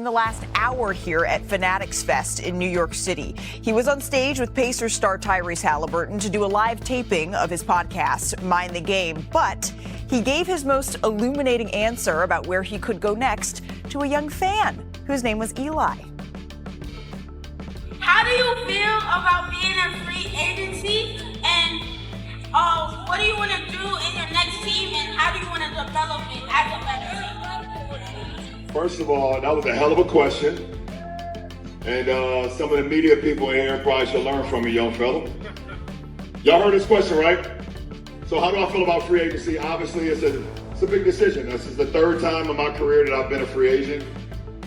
the last hour here at Fanatics Fest in New York City. He was on stage with Pacers star Tyrese Halliburton to do a live taping of his podcast, Mind the Game, but he gave his most illuminating answer about where he could go next to a young fan whose name was Eli. How do you feel about being a free agency, and what do you want to do in your next team, and how do you want to develop it as a better team? First of all, that was a hell of a question, and some of the media people in here probably should learn from me, young fella. Y'all heard this question, right? So how do I feel about free agency? Obviously, it's a big decision. This is the third time in my career that I've been a free agent.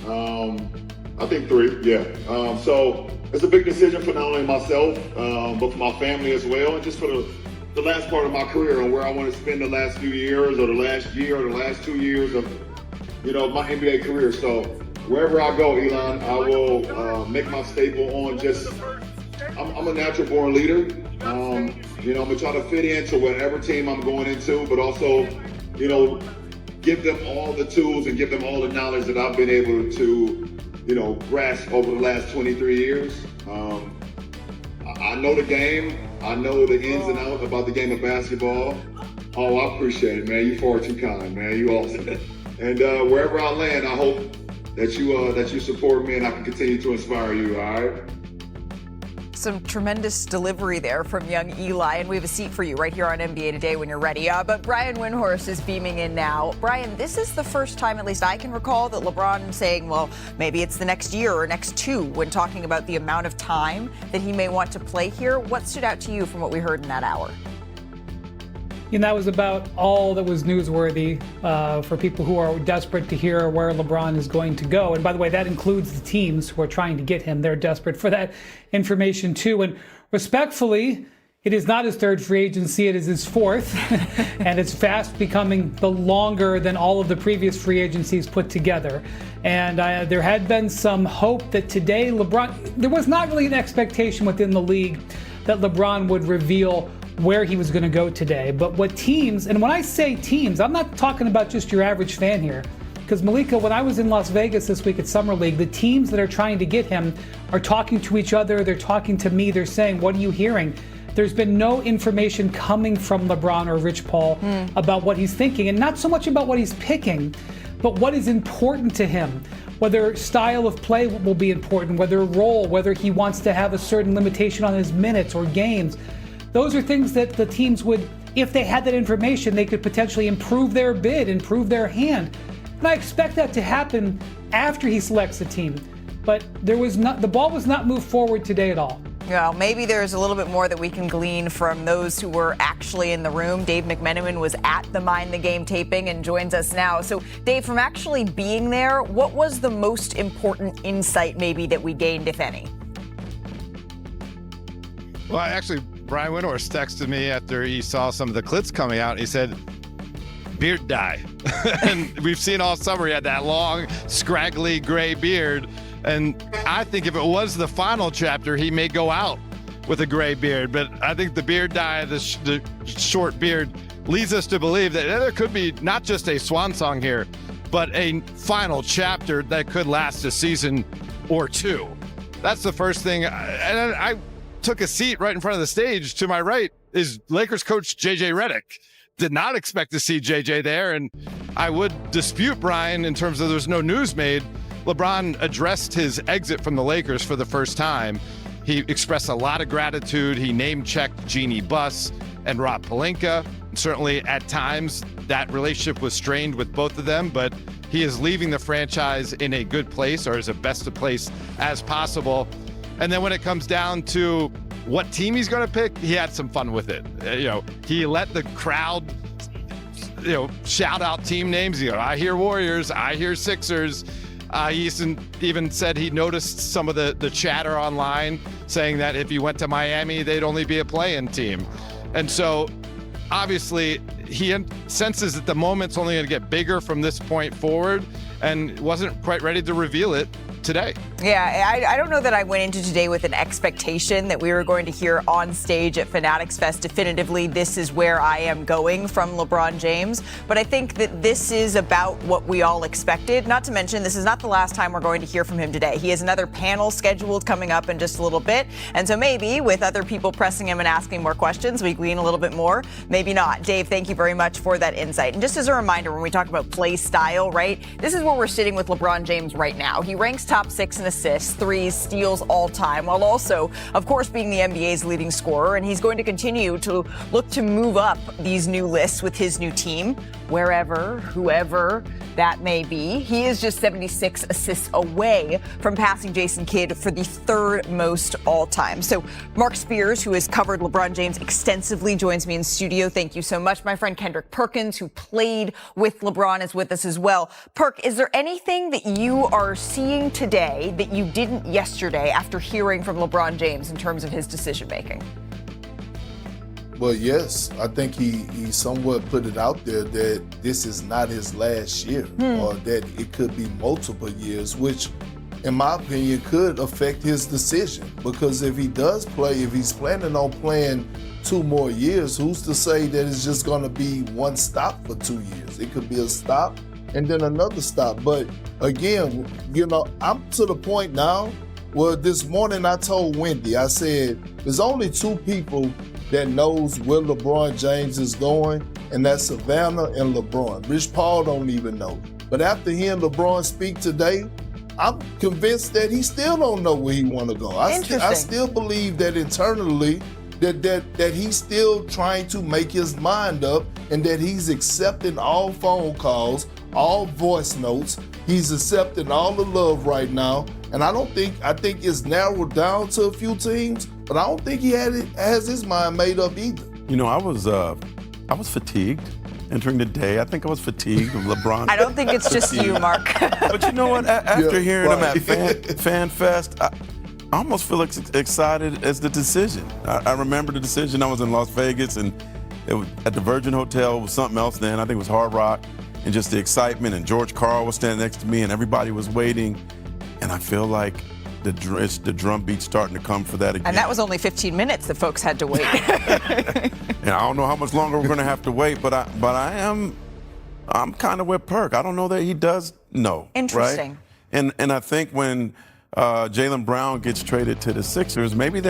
I think 3, yeah. So it's a big decision for not only myself, but for my family as well, and just for the last part of my career and where I want to spend the last few years, or the last year, or the last 2 years of, my NBA career. So wherever I go, Elon, I will make my staple on just. I'm a natural born leader. I'm gonna try to fit into whatever team I'm going into, but also, give them all the tools and give them all the knowledge that I've been able to, grasp over the last 23 years. I know the game. I know the ins and outs about the game of basketball. Oh, I appreciate it, man. You far too kind, man. You awesome. And wherever I land, I hope that you support me and I can continue to inspire you, all right? Some tremendous delivery there from young Eli, and we have a seat for you right here on NBA Today when you're ready. But Brian Windhorst is beaming in now. Brian, this is the first time, at least I can recall, that LeBron saying, well, maybe it's the next year or next 2 when talking about the amount of time that he may want to play here. What stood out to you from what we heard in that hour? And that was about all that was newsworthy for people who are desperate to hear where LeBron is going to go. And by the way, that includes the teams who are trying to get him. They're desperate for that information too. And respectfully, it is not his 3rd free agency, it is his 4th. And it's fast becoming the longer than all of the previous free agencies put together. And there had been some hope that today there was not really an expectation within the league that LeBron would reveal where he was going to go today. But what teams, and when I say teams, I'm not talking about just your average fan here. Because Malika, when I was in Las Vegas this week at Summer League, the teams that are trying to get him are talking to each other, they're talking to me, they're saying, what are you hearing? There's been no information coming from LeBron or Rich Paul about what he's thinking, and not so much about what he's picking, but what is important to him. Whether style of play will be important, whether role, whether he wants to have a certain limitation on his minutes or games. Those are things that the teams would, if they had that information, they could potentially improve their bid, improve their hand. And I expect that to happen after he selects a team. But the ball was not moved forward today at all. Well, maybe there's a little bit more that we can glean from those who were actually in the room. Dave McMenamin was at the Mind the Game taping and joins us now. So, Dave, from actually being there, what was the most important insight maybe that we gained, if any? Well, actually, Brian Windhorst texted me after he saw some of the clips coming out. He said, beard dye. And we've seen all summer he had that long, scraggly gray beard. And I think if it was the final chapter, he may go out with a gray beard. But I think the beard dye, the short beard, leads us to believe that there could be not just a swan song here, but a final chapter that could last a season or 2. That's the first thing. And I took a seat right in front of the stage. To my right is Lakers coach JJ Redick. Did not expect to see JJ there, and I would dispute Brian in terms of there's no news made. LeBron addressed his exit from the Lakers for the first time. He expressed a lot of gratitude. He name-checked Jeannie Buss and Rob Pelinka. Certainly at times that relationship was strained with both of them, but he is leaving the franchise in a good place, or as best a place as possible. And then when it comes down to what team he's going to pick, he had some fun with it. He let the crowd, shout out team names. I hear Warriors, I hear Sixers. He even said he noticed some of the chatter online saying that if he went to Miami, they'd only be a play-in team. And so obviously he senses that the moment's only going to get bigger from this point forward, and wasn't quite ready to reveal it today. Yeah, I don't know that I went into today with an expectation that we were going to hear on stage at Fanatics Fest definitively, this is where I am going from LeBron James. But I think that this is about what we all expected. Not to mention, this is not the last time we're going to hear from him today. He has another panel scheduled coming up in just a little bit. And so maybe with other people pressing him and asking more questions, we glean a little bit more. Maybe not. Dave, thank you very much for that insight. And just as a reminder, when we talk about play style, right, this is where we're sitting with LeBron James right now. He ranks top 6 in assists, threes, steals all time, while also, of course, being the NBA's leading scorer. And he's going to continue to look to move up these new lists with his new team, wherever, whoever that may be. He is just 76 assists away from passing Jason Kidd for the 3rd most all time. So Mark Spears, who has covered LeBron James extensively, joins me in studio. Thank you so much. My friend Kendrick Perkins, who played with LeBron, is with us as well. Perk, is there anything that you are seeing today that you didn't yesterday after hearing from LeBron James in terms of his decision making? Well, yes, I think he somewhat put it out there that this is not his last year, or that it could be multiple years, which, in my opinion, could affect his decision. Because if he does play, if he's planning on playing 2 more years, who's to say that it's just going to be one stop for 2 years? It could be a stop and then another stop. But again, I'm to the point now where this morning I told Wendy, I said, there's only 2 people that knows where LeBron James is going, and that's Savannah and LeBron. Rich Paul don't even know. But after hearing LeBron speak today, I'm convinced that he still don't know where he want to go. I still believe that internally that he's still trying to make his mind up, and that he's accepting all phone calls, all voice notes. He's accepting all the love right now. And I think it's narrowed down to a few teams, but I don't think he has his mind made up either. I was fatigued entering the day. I think I was fatigued of LeBron. I don't think it's just you, Mark. But you know what? After hearing him at Fan Fest, I almost feel excited as the decision. I remember the decision. I was in Las Vegas, and it was at the Virgin Hotel. It was something else then. I think it was Hard Rock, and just the excitement. And George Karl was standing next to me, and everybody was waiting. And I feel like the drum beat's starting to come for that again. And that was only 15 minutes that folks had to wait. And I don't know how much longer we're going to have to wait, but I'm kind of with Perk. I don't know that he does know. Interesting. Right? And I think when Jalen Brown gets traded to the Sixers, maybe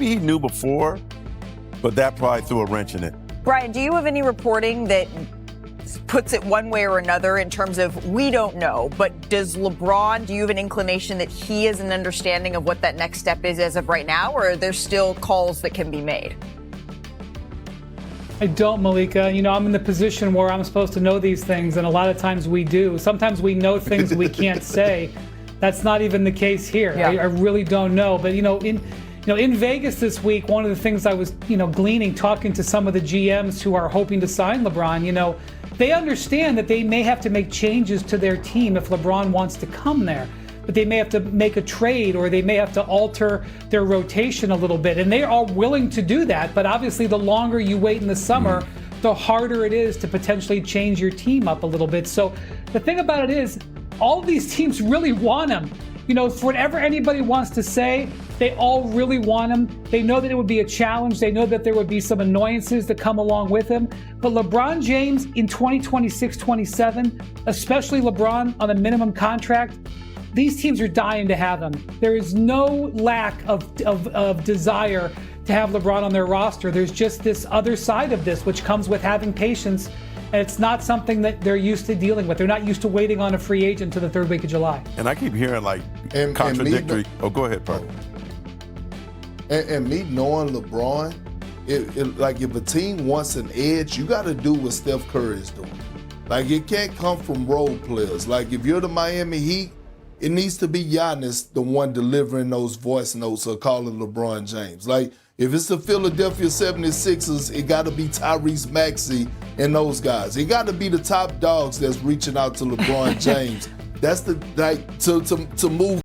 he knew before, but that probably threw a wrench in it. Brian, do you have any reporting that puts it one way or another in terms of we don't know, but do you have an inclination that he has an understanding of what that next step is as of right now, or are there still calls that can be made? I don't, Malika. I'm in the position where I'm supposed to know these things, and a lot of times we do. Sometimes we know things we can't say. That's not even the case here. Yeah. I really don't know. But, in Vegas this week, one of the things I was, gleaning, talking to some of the GMs who are hoping to sign LeBron, they understand that they may have to make changes to their team if LeBron wants to come there. But they may have to make a trade, or they may have to alter their rotation a little bit. And they are willing to do that. But obviously, the longer you wait in the summer, the harder it is to potentially change your team up a little bit. So the thing about it is, all of these teams really want him. For whatever anybody wants to say, they all really want him. They know that it would be a challenge. They know that there would be some annoyances that come along with him. But LeBron James in 2026-27, especially LeBron on a minimum contract, these teams are dying to have him. There is no lack of desire to have LeBron on their roster. There's just this other side of this, which comes with having patience. And it's not something that they're used to dealing with. They're not used to waiting on a free agent to the 3rd week of July. And I keep hearing contradictory. Go ahead, Park. And me knowing LeBron, if a team wants an edge, you got to do what Steph Curry is doing. It can't come from role players. If you're the Miami Heat, it needs to be Giannis the one delivering those voice notes or calling LeBron James. If it's the Philadelphia 76ers, it got to be Tyrese Maxey and those guys. It got to be the top dogs that's reaching out to LeBron James. That's to move